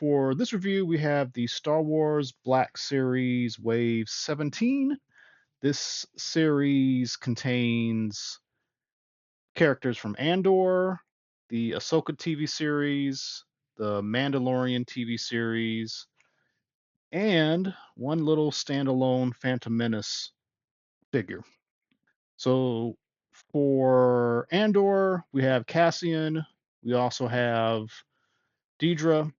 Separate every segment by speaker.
Speaker 1: for this review, we have the Star Wars Black Series Wave 17. This series contains characters from Andor, the Ahsoka TV series, the Mandalorian TV series, and one little standalone Phantom Menace figure. So for Andor, we have Cassian. We also have Dedra.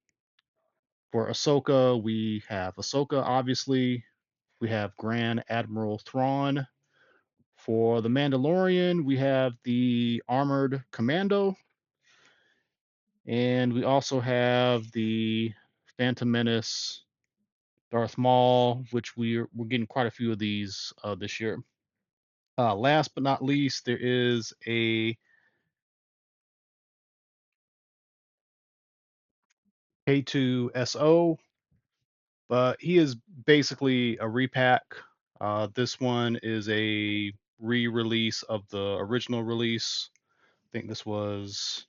Speaker 1: For Ahsoka, we have Ahsoka, obviously. We have Grand Admiral Thrawn. For the Mandalorian, we have the armored Commando. And we also have the Phantom Menace, Darth Maul, which we're getting quite a few of these this year. Last but not least, there is a K2SO, but he is basically a repack. This one is a re-release of the original release. I think this was,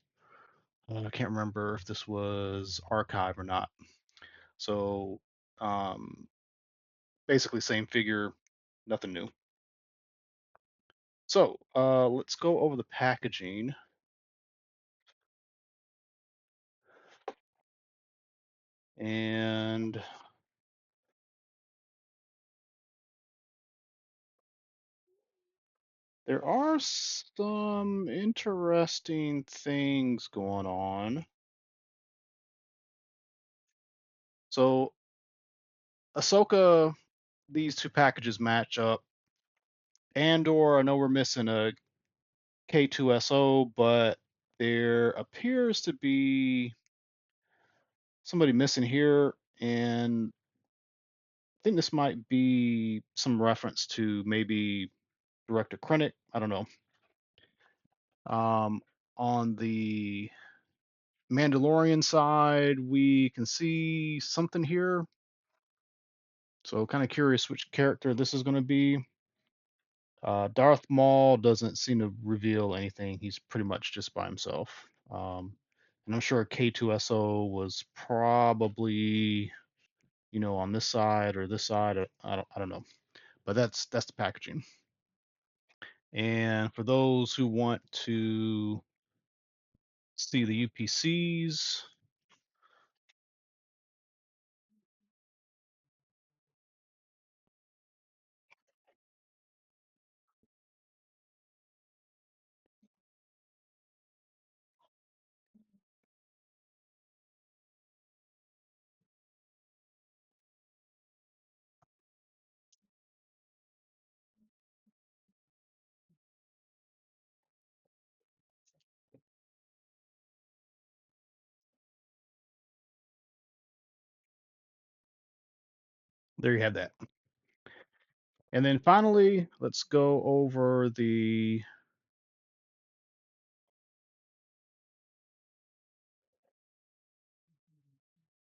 Speaker 1: I can't remember if this was archive or not. So um, basically same figure, nothing new. So let's go over the packaging. And there are some interesting things going on. So Ahsoka, these two packages match up. Andor, I know we're missing a K2SO, but there appears to be somebody missing here, and I think this might be some reference to maybe Director Krennic. I don't know. Um, on the Mandalorian side, we can see something here. So kind of curious which character this is going to be. Darth Maul doesn't seem to reveal anything. He's pretty much just by himself. And I'm sure K2SO was probably, on this side or this side. I don't know. But that's the packaging. And for those who want to see the UPCs, there you have that. And then finally, let's go over the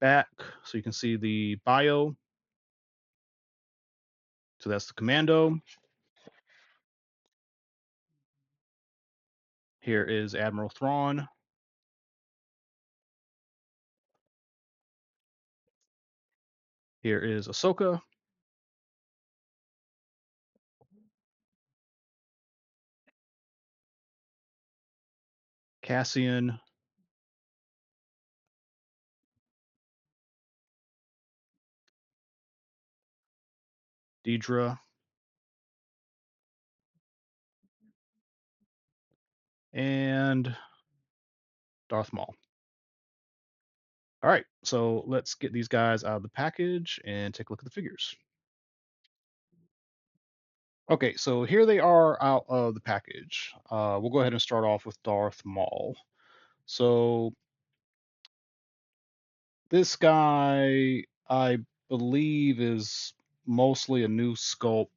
Speaker 1: back so you can see the bio. So that's the Commando. Here is Admiral Thrawn. Here is Ahsoka. Cassian. Dedra. And Darth Maul. All right, so let's get these guys out of the package and take a look at the figures. Okay, so here they are out of the package. We'll go ahead and start off with Darth Maul. So this guy, I believe, is mostly a new sculpt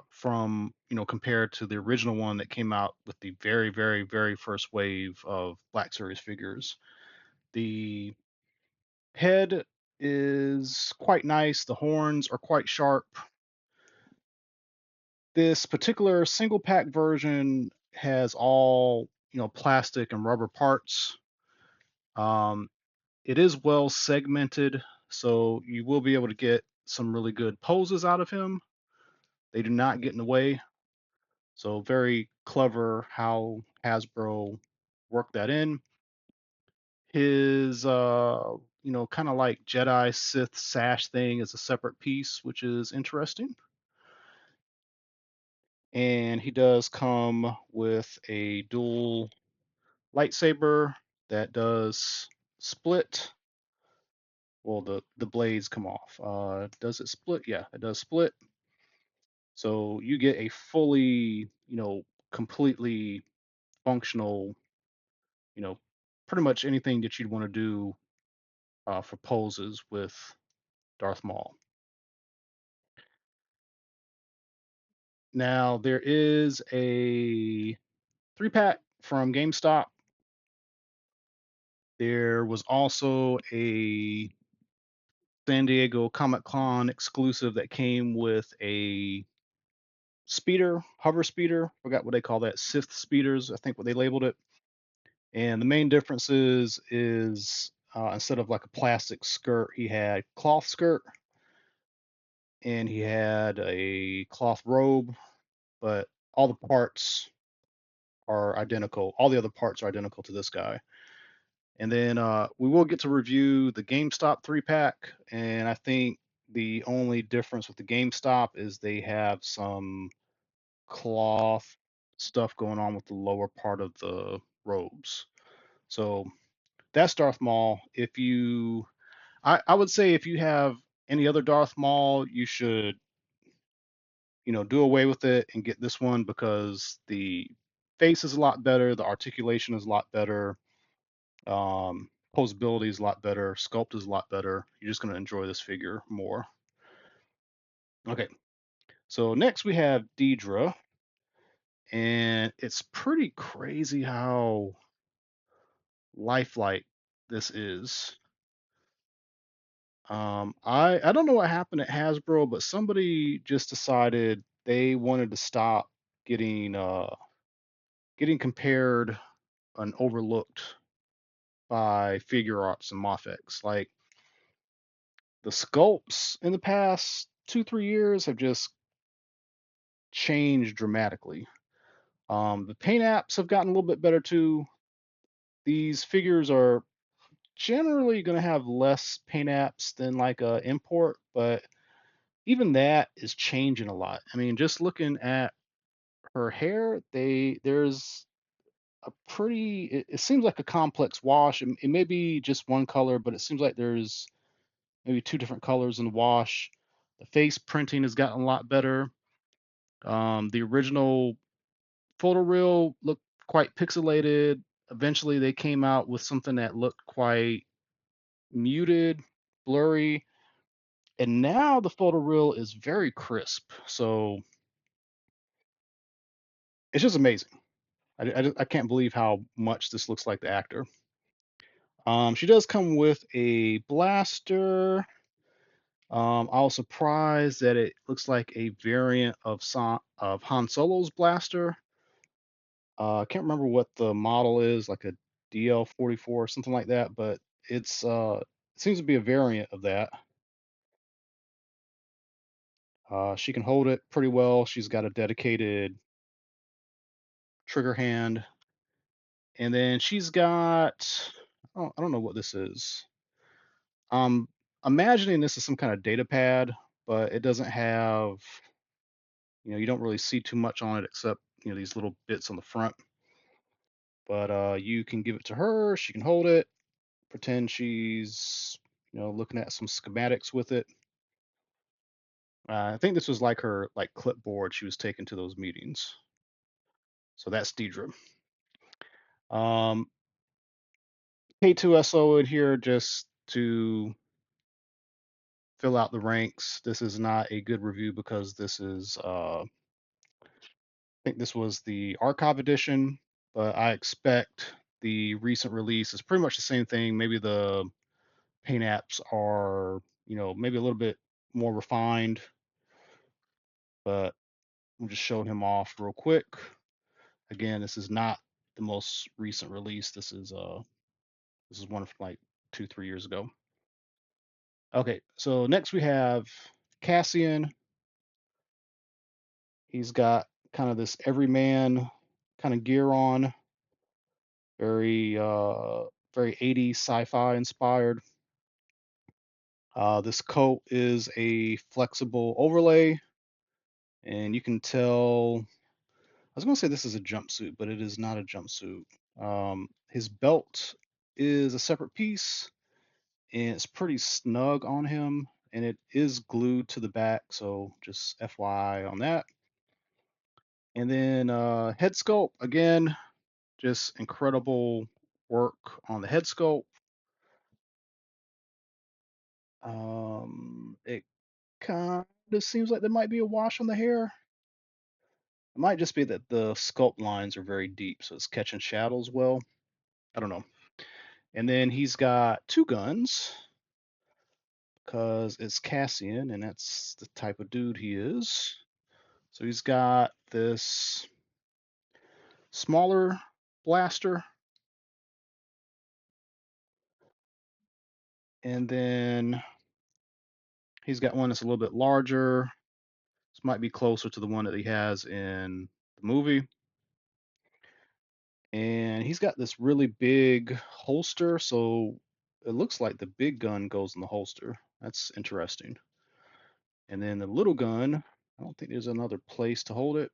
Speaker 1: from, compared to the original one that came out with the very, very, very first wave of Black Series figures. The head is quite nice. The horns are quite sharp. This particular single pack version has all, plastic and rubber parts. Um, It is well segmented, so you will be able to get some really good poses out of him. They do not get in the way. So very clever how Hasbro worked that in. His kind of like Jedi Sith sash thing is a separate piece, which is interesting. And he does come with a dual lightsaber that does split. Well, the blades come off. Does it split? Yeah, it does split. So you get a fully, completely functional, you know, pretty much anything that you'd want to do for poses with Darth Maul. Now there is a 3-pack from GameStop. There was also a San Diego Comic Con exclusive that came with a speeder, hover speeder. Forgot what they call that. Sith speeders, I think what they labeled it. And the main difference is instead of like a plastic skirt, he had cloth skirt, and he had a cloth robe, but all the parts are identical. All the other parts are identical to this guy. And then we will get to review the GameStop 3-pack, and I think the only difference with the GameStop is they have some cloth stuff going on with the lower part of the robes. So that's Darth Maul. I would say if you have any other Darth Maul, you should, do away with it and get this one because the face is a lot better, the articulation is a lot better, posability is a lot better, sculpt is a lot better. You're just going to enjoy this figure more. Okay, so next we have Dedra, and it's pretty crazy how lifelike this is. I don't know what happened at Hasbro, but somebody just decided they wanted to stop getting getting compared and overlooked by figure arts and Mafex. Like the sculpts in the past 2-3 years have just changed dramatically. The paint apps have gotten a little bit better too. These figures are generally going to have less paint apps than like a import, but even that is changing a lot. I mean, just looking at her hair, there's a pretty it seems like a complex wash. It may be just one color, but it seems like there's maybe two different colors in the wash. The face printing has gotten a lot better. The original photo reel looked quite pixelated. Eventually, they came out with something that looked quite muted, blurry, and now the photo reel is very crisp. So it's just amazing. I can't believe how much this looks like the actor. She does come with a blaster. I was surprised that it looks like a variant of Han Solo's blaster. I can't remember what the model is, like a DL-44 or something like that, but it seems to be a variant of that. She can hold it pretty well. She's got a dedicated trigger hand, and then she's got I don't know what this is. Um, imagining this is some kind of data pad, but it doesn't have, you don't really see too much on it except, these little bits on the front. But you can give it to her, she can hold it, pretend she's, looking at some schematics with it. I think this was like her like clipboard she was taking to those meetings. So that's Dedra. Um, K2SO in here just to fill out the ranks. This is not a good review because this is think this was the archive edition, but I expect the recent release is pretty much the same thing. Maybe the paint apps are, maybe a little bit more refined, but I'm just showing him off real quick. Again, this is not the most recent release. This is one from like 2, 3 years ago. Okay, so next we have Cassian. He's got kind of this everyman kind of gear on, very very 80s sci-fi inspired. This coat is a flexible overlay, and you can tell. I was going to say this is a jumpsuit, but it is not a jumpsuit. His belt is a separate piece, and it's pretty snug on him, and it is glued to the back, so just FYI on that. And then head sculpt, again, just incredible work on the head sculpt. It kind of seems like there might be a wash on the hair. It might just be that the sculpt lines are very deep, so it's catching shadows well. I don't know. And then he's got two guns because it's Cassian, and that's the type of dude he is. So he's got this smaller blaster, and then he's got one that's a little bit larger. This might be closer to the one that he has in the movie. And he's got this really big holster, so it looks like the big gun goes in the holster. That's interesting. And then the little gun, I don't think there's another place to hold it.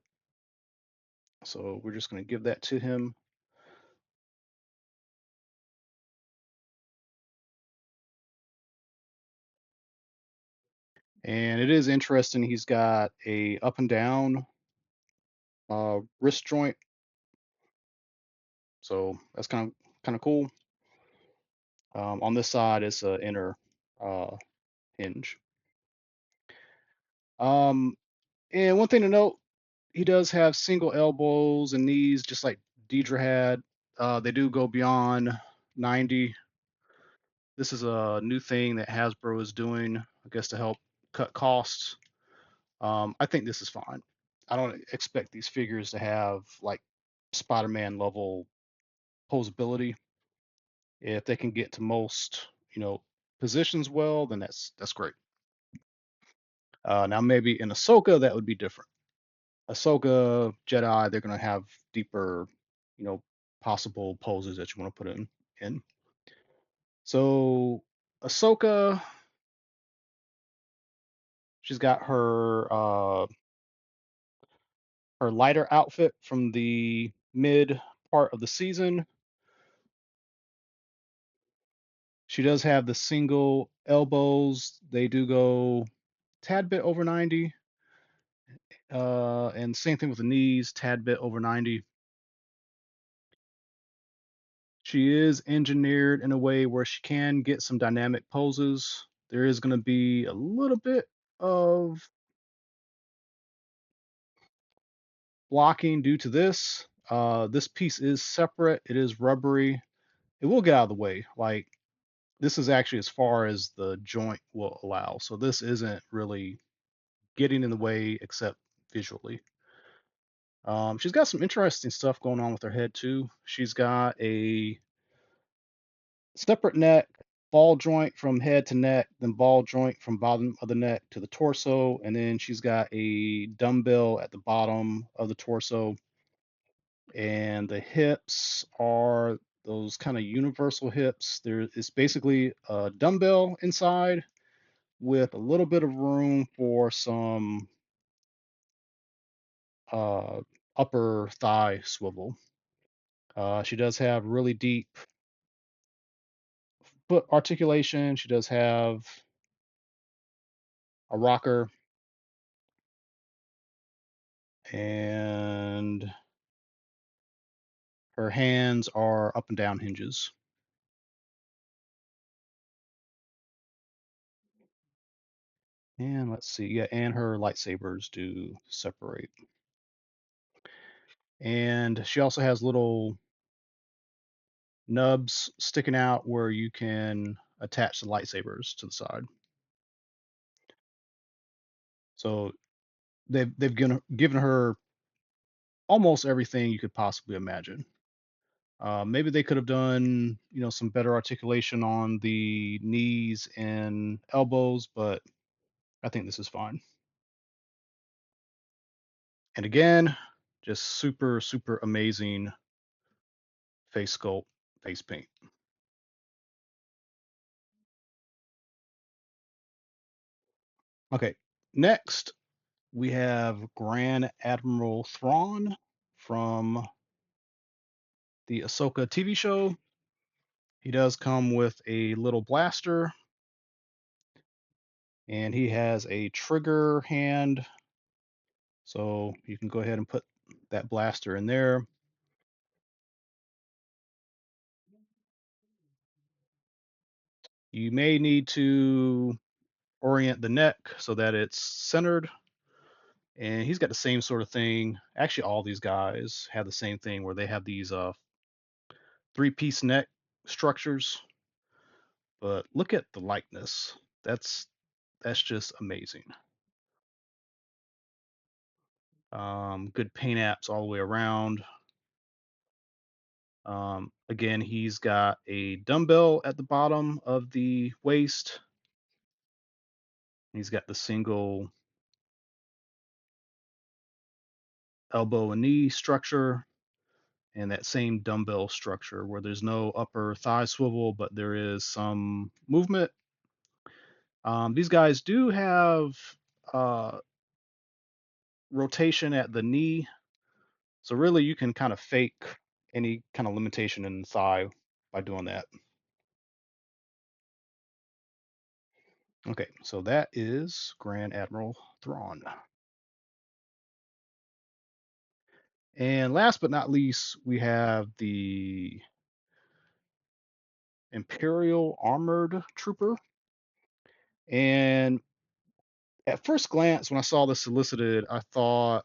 Speaker 1: So we're just going to give that to him. And it is interesting. He's got a up and down wrist joint, so that's kind of cool. On this side, it's an inner uh, hinge. Um, and one thing to note, he does have single elbows and knees, just like Dedra had. They do go beyond 90. This is a new thing that Hasbro is doing, I guess, to help cut costs. I think this is fine. I don't expect these figures to have like Spider-Man level posability. If they can get to most, positions well, then that's great. Now maybe in Ahsoka that would be different. Ahsoka Jedi, they're gonna have deeper, you know, possible poses that you want to put in. So Ahsoka, she's got her lighter outfit from the mid part of the season. She does have the single elbows. They do go tad bit over 90. And same thing with the knees, tad bit over 90. She is engineered in a way where she can get some dynamic poses. There is going to be a little bit of blocking due to this. This piece is separate. It is rubbery. It will get out of the way. Like this is actually as far as the joint will allow. So this isn't really getting in the way except visually. She's got some interesting stuff going on with her head too. She's got a separate neck, ball joint from head to neck, then ball joint from bottom of the neck to the torso, and then she's got a dumbbell at the bottom of the torso. And the hips are those kind of universal hips. There is basically a dumbbell inside with a little bit of room for some uh, upper thigh swivel. She does have really deep foot articulation. She does have a rocker, and her hands are up and down hinges. And let's see, yeah, and her lightsabers do separate. And she also has little nubs sticking out where you can attach the lightsabers to the side. So they've given her almost everything you could possibly imagine. Maybe they could have done, some better articulation on the knees and elbows, but I think this is fine. And again, just super, super amazing face sculpt, face paint. Okay, next we have Grand Admiral Thrawn from the Ahsoka TV show. He does come with a little blaster, and he has a trigger hand, so you can go ahead and put that blaster in there. You may need to orient the neck so that it's centered. And he's got the same sort of thing. Actually, all these guys have the same thing where they have these three-piece neck structures. But look at the likeness. That's just amazing. Good paint apps all the way around. Again, he's got a dumbbell at the bottom of the waist. He's got the single elbow and knee structure and that same dumbbell structure where there's no upper thigh swivel, but there is some movement. These guys do have uh, rotation at the knee, so really you can kind of fake any kind of limitation in the thigh by doing that. Okay, so that is Grand Admiral Thrawn. And last but not least, we have the Imperial Armored Trooper. And at first glance, when I saw this solicited, I thought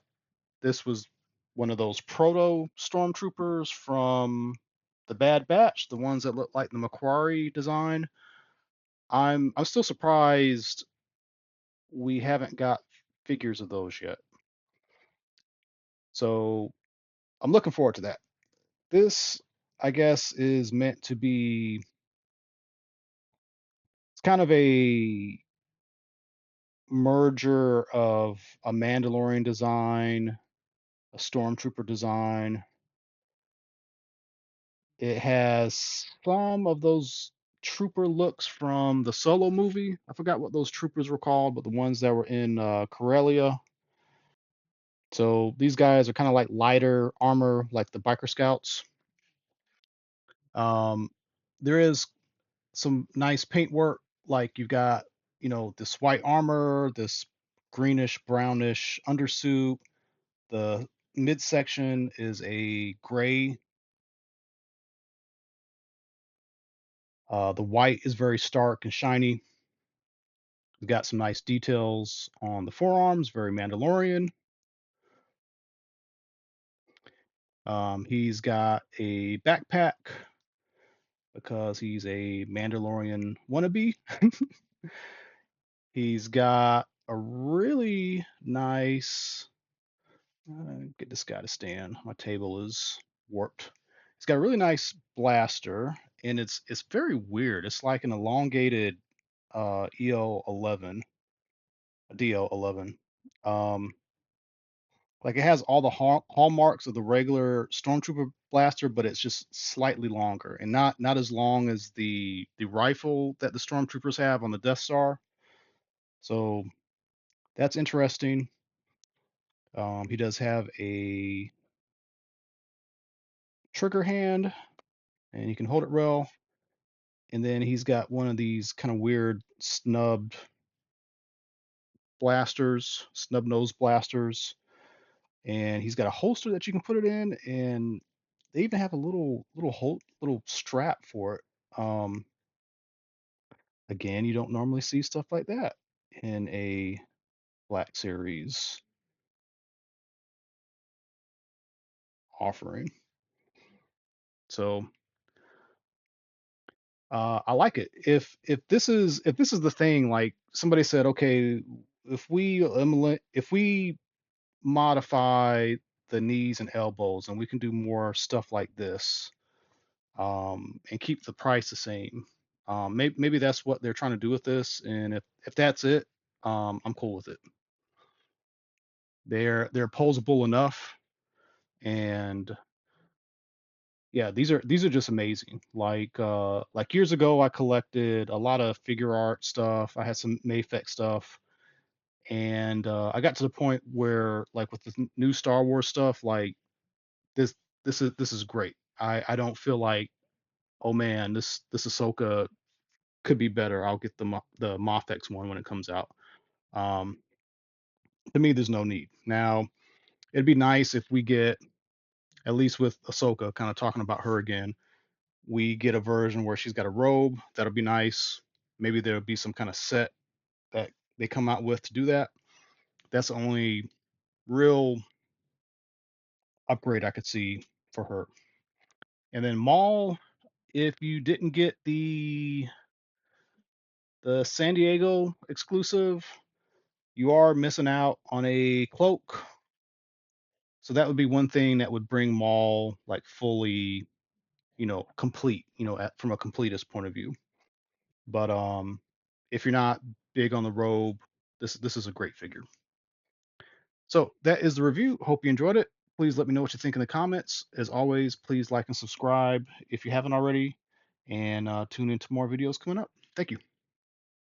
Speaker 1: this was one of those proto stormtroopers from the Bad Batch, the ones that look like the Macquarie design. I'm still surprised we haven't got figures of those yet. So I'm looking forward to that. This, I guess, is meant to be, it's kind of a merger of a Mandalorian design, a Stormtrooper design. It has some of those trooper looks from the Solo movie. I forgot what those troopers were called, but the ones that were in Corellia. So these guys are kind of like lighter armor, like the biker scouts. Um, there is some nice paint work, like you've got, this white armor, this greenish brownish undersuit. The midsection is a gray. The white is very stark and shiny. We've got some nice details on the forearms, very Mandalorian. He's got a backpack because he's a Mandalorian wannabe. He's got a really nice. Get this guy to stand. My table is warped. He's got a really nice blaster, and it's very weird. It's like an elongated EO11, DO11. Um, Like it has all the hallmarks of the regular Stormtrooper blaster, but it's just slightly longer and not as long as the rifle that the Stormtroopers have on the Death Star. So that's interesting. He does have a trigger hand, and you can hold it well. And then he's got one of these kind of weird snubbed blasters, snub nose blasters, and he's got a holster that you can put it in, and they even have a little strap for it. Again, you don't normally see stuff like that in a Black Series offering. So I like it. If this is the thing, like somebody said, okay, if we modify the knees and elbows and we can do more stuff like this, and keep the price the same. Maybe that's what they're trying to do with this, and if that's it, I'm cool with it. They're posable enough, and yeah, these are just amazing. Like years ago, I collected a lot of figure art stuff. I had some Mayfect stuff, and I got to the point where, like with the new Star Wars stuff, like this this is great. I don't feel like, oh man, this Ahsoka could be better. I'll get the Mofex one when it comes out. Um, to me, there's no need. Now, it'd be nice if we get, at least with Ahsoka, kind of talking about her again, we get a version where she's got a robe. That'll be nice. Maybe there'll be some kind of set that they come out with to do that. That's the only real upgrade I could see for her. And then Maul, if you didn't get the San Diego exclusive, you are missing out on a cloak. So that would be one thing that would bring Maul like fully, complete, from a completist point of view. But if you're not big on the robe, this is a great figure. So that is the review. Hope you enjoyed it. Please let me know what you think in the comments. As always, please like and subscribe if you haven't already, and tune into more videos coming up. Thank you.